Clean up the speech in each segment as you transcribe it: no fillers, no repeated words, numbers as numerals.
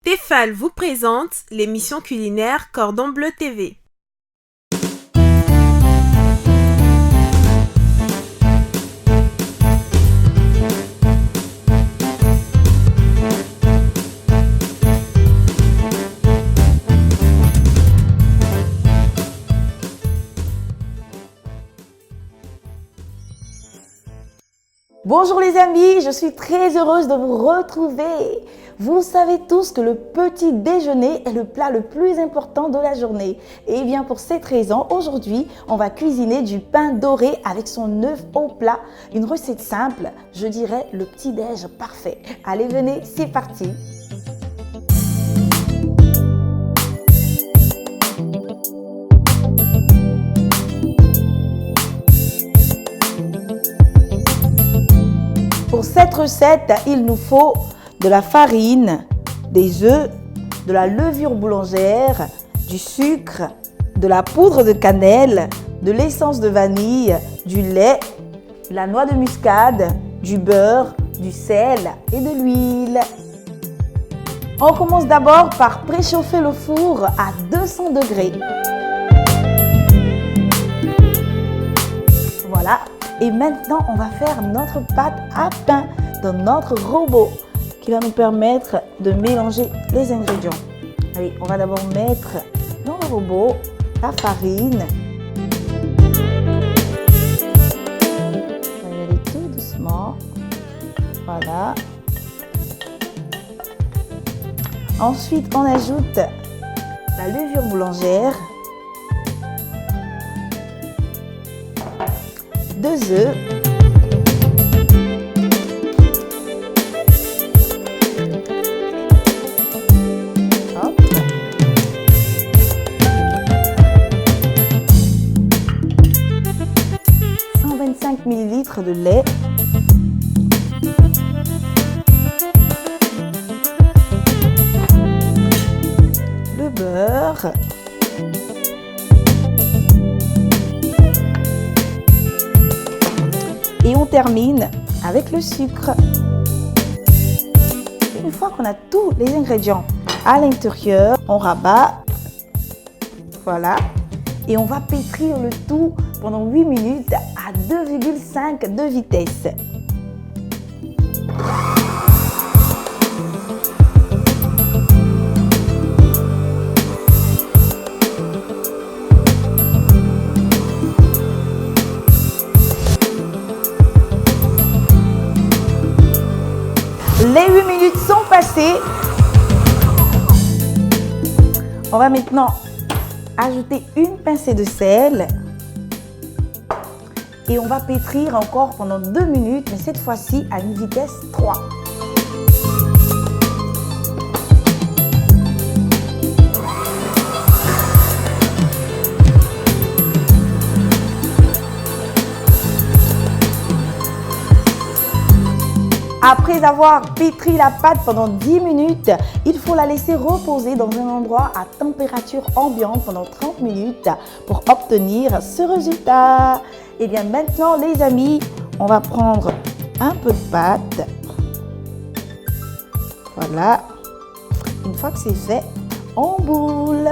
Tefal vous présente l'émission culinaire Cordon Bleu TV. Bonjour les amis, je suis très heureuse de vous retrouver. Vous savez tous que le petit déjeuner est le plat le plus important de la journée. Et bien pour cette raison, aujourd'hui, on va cuisiner du pain doré avec son œuf au plat. Une recette simple, je dirais le petit déj parfait. Allez, venez, c'est parti. Pour cette recette, il nous faut de la farine, des œufs, de la levure boulangère, du sucre, de la poudre de cannelle, de l'essence de vanille, du lait, de la noix de muscade, du beurre, du sel et de l'huile. On commence d'abord par préchauffer le four à 200 degrés. Voilà. Et maintenant, on va faire notre pâte à pain dans notre robot qui va nous permettre de mélanger les ingrédients. Allez, on va d'abord mettre dans le robot la farine. On va y aller tout doucement. Voilà. Ensuite, on ajoute la levure boulangère. 2 œufs, hop. 125 ml de lait, le beurre, et on termine avec le sucre. Une fois qu'on a tous les ingrédients à l'intérieur, on rabat. Voilà. Et on va pétrir le tout pendant 8 minutes à 2,5 de vitesse. Les 8 minutes sont passées. On va maintenant ajouter une pincée de sel. Et on va pétrir encore pendant 2 minutes, mais cette fois-ci à une vitesse 3. Après avoir pétri la pâte pendant 10 minutes, il faut la laisser reposer dans un endroit à température ambiante pendant 30 minutes pour obtenir ce résultat. Et bien maintenant les amis, on va prendre un peu de pâte. Voilà. Une fois que c'est fait, on boule.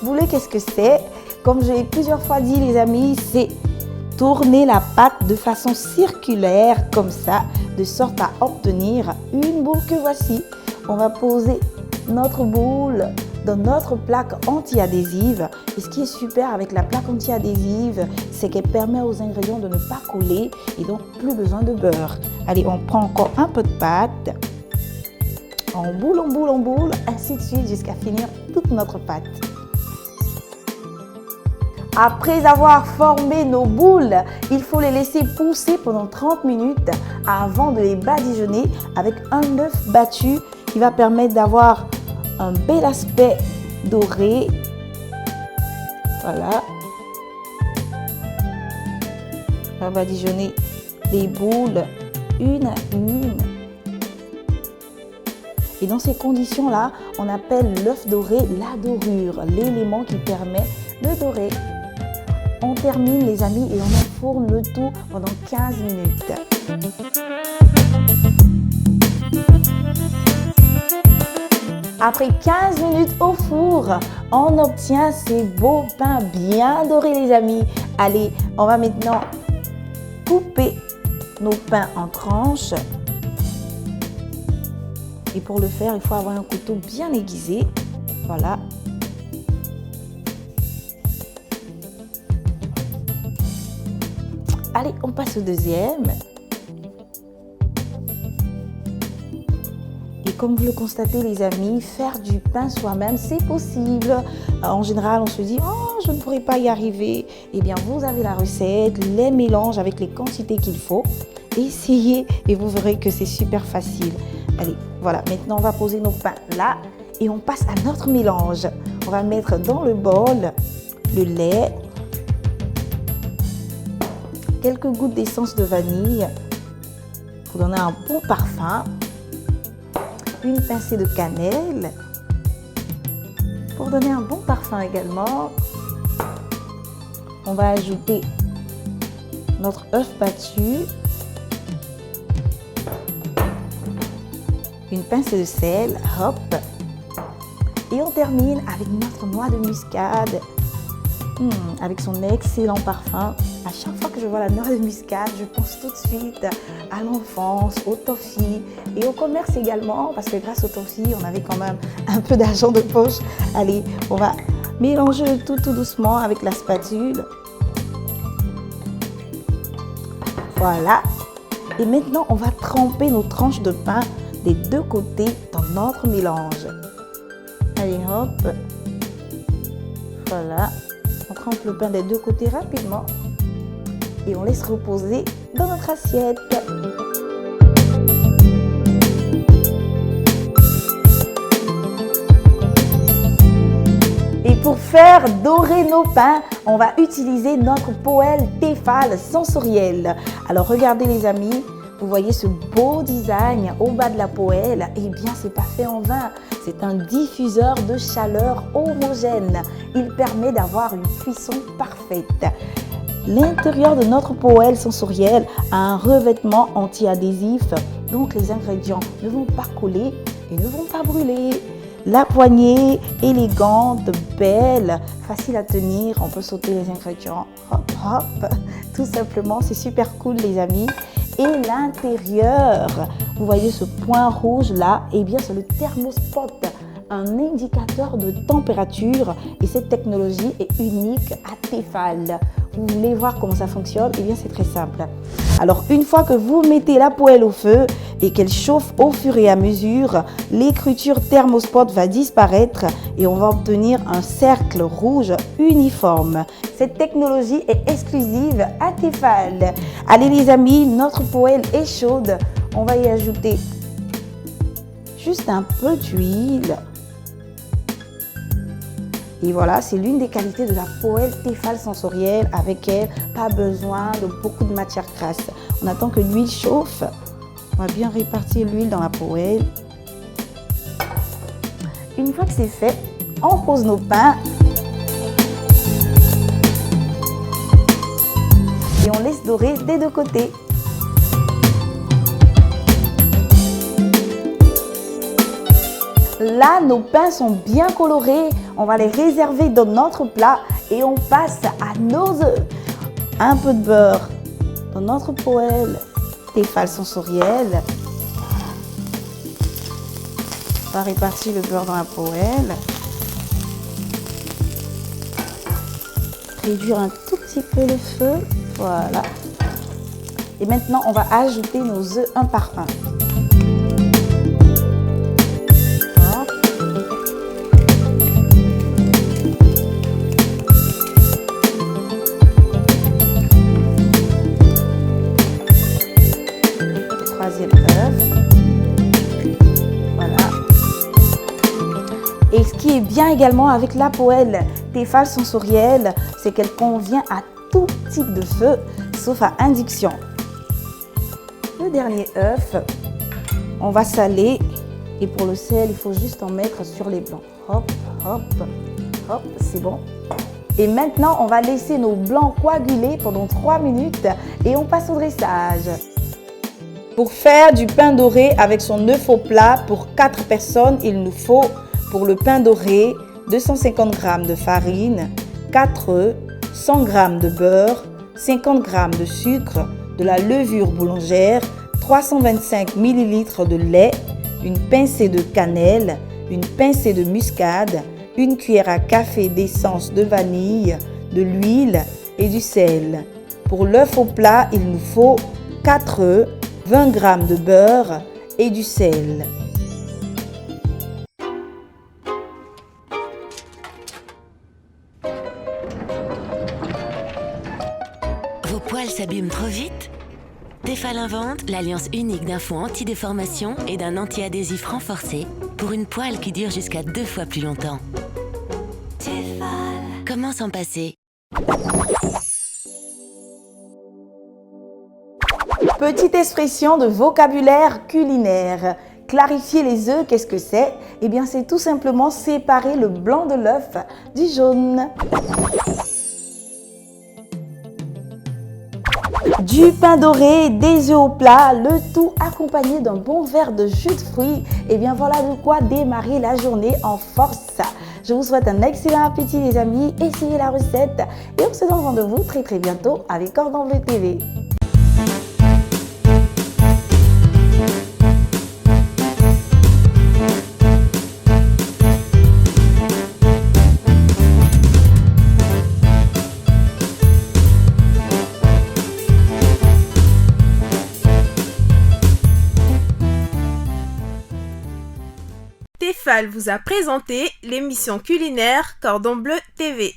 Bouler, qu'est-ce que c'est? Comme j'ai plusieurs fois dit les amis, c'est tourner la pâte de façon circulaire comme ça, de sorte à obtenir une boule que voici. On va poser notre boule dans notre plaque anti-adhésive. Et ce qui est super avec la plaque anti-adhésive, c'est qu'elle permet aux ingrédients de ne pas coller et donc plus besoin de beurre. Allez, on prend encore un peu de pâte. On boule, ainsi de suite jusqu'à finir toute notre pâte. Après avoir formé nos boules, il faut les laisser pousser pendant 30 minutes avant de les badigeonner avec un œuf battu qui va permettre d'avoir un bel aspect doré. Voilà. On va badigeonner les boules une à une. Et dans ces conditions-là, on appelle l'œuf doré la dorure, l'élément qui permet de dorer. On termine les amis et on enfourne le tout pendant 15 minutes. Après 15 minutes au four, on obtient ces beaux pains bien dorés les amis. Allez, on va maintenant couper nos pains en tranches. Et pour le faire, il faut avoir un couteau bien aiguisé. Voilà. Allez, on passe au deuxième. Et comme vous le constatez les amis, faire du pain soi-même, c'est possible. En général, on se dit « Oh, je ne pourrais pas y arriver ». Eh bien, vous avez la recette, les mélanges avec les quantités qu'il faut. Essayez et vous verrez que c'est super facile. Allez, voilà, maintenant on va poser nos pains là et on passe à notre mélange. On va mettre dans le bol le lait, quelques gouttes d'essence de vanille pour donner un bon parfum, une pincée de cannelle pour donner un bon parfum également. On va ajouter notre œuf battu, une pincée de sel, hop, et on termine avec notre noix de muscade, avec son excellent parfum. À chaque fois que je vois la noix de muscade, je pense tout de suite à l'enfance, au toffee et au commerce également, parce que grâce au toffee, on avait quand même un peu d'argent de poche. Allez, on va mélanger le tout doucement avec la spatule. Voilà. Et maintenant, on va tremper nos tranches de pain des deux côtés dans notre mélange. Allez, hop. Voilà. On trempe le pain des deux côtés rapidement. Et on laisse reposer dans notre assiette. Et pour faire dorer nos pains, on va utiliser notre poêle Tefal sensorielle. Alors regardez les amis, vous voyez ce beau design au bas de la poêle. Eh bien, c'est pas fait en vain. C'est un diffuseur de chaleur homogène. Il permet d'avoir une cuisson parfaite. L'intérieur de notre poêle sensorielle a un revêtement anti-adhésif, donc les ingrédients ne vont pas coller et ne vont pas brûler. La poignée élégante, belle, facile à tenir, on peut sauter les ingrédients, hop hop, tout simplement, c'est super cool les amis. Et l'intérieur, vous voyez ce point rouge là, eh bien c'est le thermospot, un indicateur de température et cette technologie est unique à Tefal. Vous voulez voir comment ça fonctionne? Eh bien c'est très simple. Alors une fois que vous mettez la poêle au feu et qu'elle chauffe au fur et à mesure, l'écriture thermospot va disparaître et on va obtenir un cercle rouge uniforme. Cette technologie est exclusive à Tefal. Allez les amis, notre poêle est chaude. On va y ajouter juste un peu d'huile. Et voilà, c'est l'une des qualités de la poêle Tefal sensorielle. Avec elle, pas besoin de beaucoup de matière grasse. On attend que l'huile chauffe. On va bien répartir l'huile dans la poêle. Une fois que c'est fait, on pose nos pains. Et on laisse dorer des deux côtés. Là, nos pains sont bien colorés. On va les réserver dans notre plat et on passe à nos œufs. Un peu de beurre dans notre poêle Tefal sensorielle. On va répartir le beurre dans la poêle. Réduire un tout petit peu le feu. Voilà. Et maintenant, on va ajouter nos œufs un par un. Troisième œuf. Voilà. Et ce qui est bien également avec la poêle Tefal sensorielle, c'est qu'elle convient à tout type de feu, sauf à induction. Le dernier œuf, on va saler. Et pour le sel, il faut juste en mettre sur les blancs. Hop, hop, hop, c'est bon. Et maintenant, on va laisser nos blancs coaguler pendant 3 minutes et on passe au dressage. Pour faire du pain doré avec son œuf au plat pour 4 personnes, il nous faut Pour le pain doré, 250 g de farine, 4 œufs, 100 g de beurre, 50 g de sucre, de la levure boulangère, 325 ml de lait, une pincée de cannelle, une pincée de muscade, une cuillère à café d'essence de vanille, de l'huile et du sel. Pour l'œuf au plat, il nous faut 4 œufs, 20 g de beurre et du sel. Vos poils s'abîment trop vite? Tefal invente l'alliance unique d'un fond anti-déformation et d'un anti-adhésif renforcé pour une poêle qui dure jusqu'à 2 fois plus longtemps. Tefal. Comment s'en passer? Petite expression de vocabulaire culinaire. Clarifier les œufs, qu'est-ce que c'est? Eh bien, c'est tout simplement séparer le blanc de l'œuf du jaune. Du pain doré, des œufs au plat, le tout accompagné d'un bon verre de jus de fruits. Et bien voilà de quoi démarrer la journée en force. Je vous souhaite un excellent appétit les amis, essayez la recette et on se donne rendez-vous très bientôt avec Cordon Bleu TV. Tefal vous a présenté l'émission culinaire Cordon Bleu TV.